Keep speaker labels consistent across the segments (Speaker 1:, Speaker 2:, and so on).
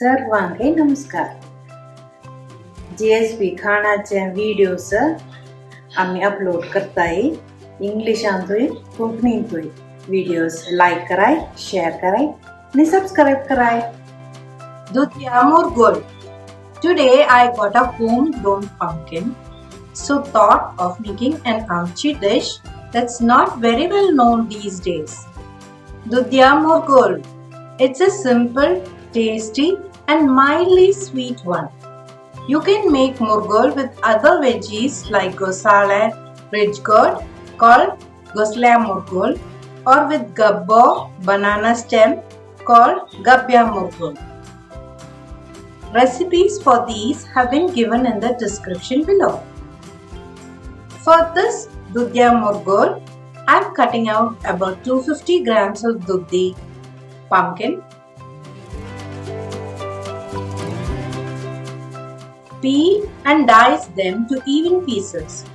Speaker 1: सर्वांगे नमस्कार. GSB खाणाचे videos आम्ही upload करताय. इंग्लिशांतूय कोंकणींतूय व्हिडिओज लाईक कराय, शेअर कराय आणि सबस्क्राईब कराय.
Speaker 2: Dudhiye Morgolu. Today I got a home-grown pumpkin, so thought of making an armchair dish that's not very well known these days. Dudhiye Morgolu. It's a simple, tasty and mildly sweet one. You can make morgol with other veggies like gosala, ridge gourd called gosla morgol, or with gabbo, banana stem called gabbya morgol. Recipes for these have been given in the description below. For this Dudhiye Morgolu, I am cutting out about 250 grams of dudhi pumpkin. Peel and dice them to even pieces.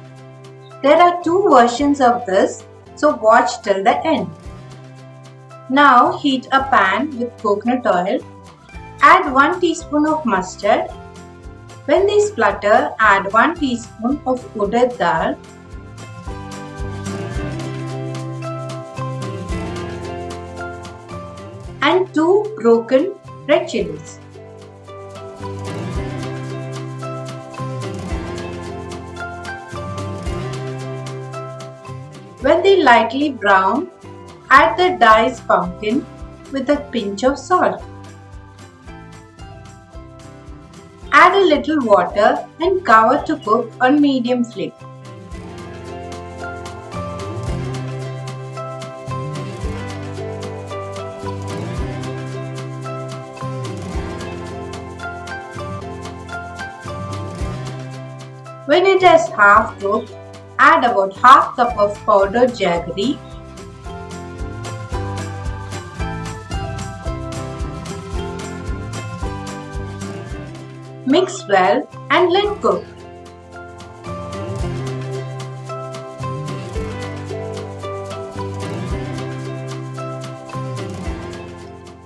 Speaker 2: There are two versions of this, so watch till the end. Now heat a pan with coconut oil. Add 1 teaspoon of mustard. When they splutter, add 1 teaspoon of urad dal. And 2 broken red chilies. When they lightly brown, add the diced pumpkin with a pinch of salt. Add a little water and cover to cook on medium flame. When it is half cooked, add about half cup of powdered jaggery. Mix well and let cook.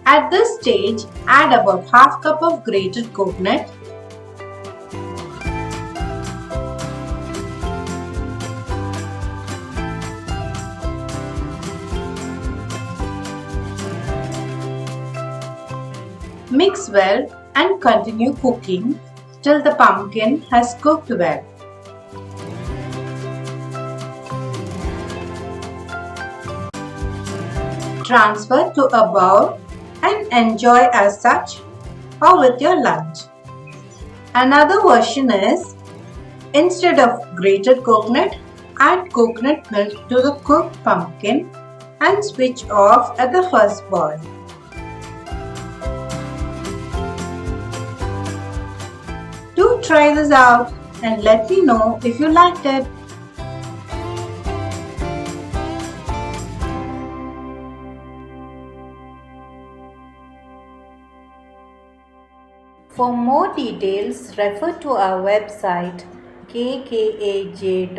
Speaker 2: At this stage, add about half cup of grated coconut. Mix well and continue cooking till the pumpkin has cooked well. Transfer to a bowl and enjoy as such or with your lunch. Another version is, instead of grated coconut, add coconut milk to the cooked pumpkin and switch off at the first boil. Do try this out and let me know if you liked it.
Speaker 1: For more details, refer to our website kkaj.in.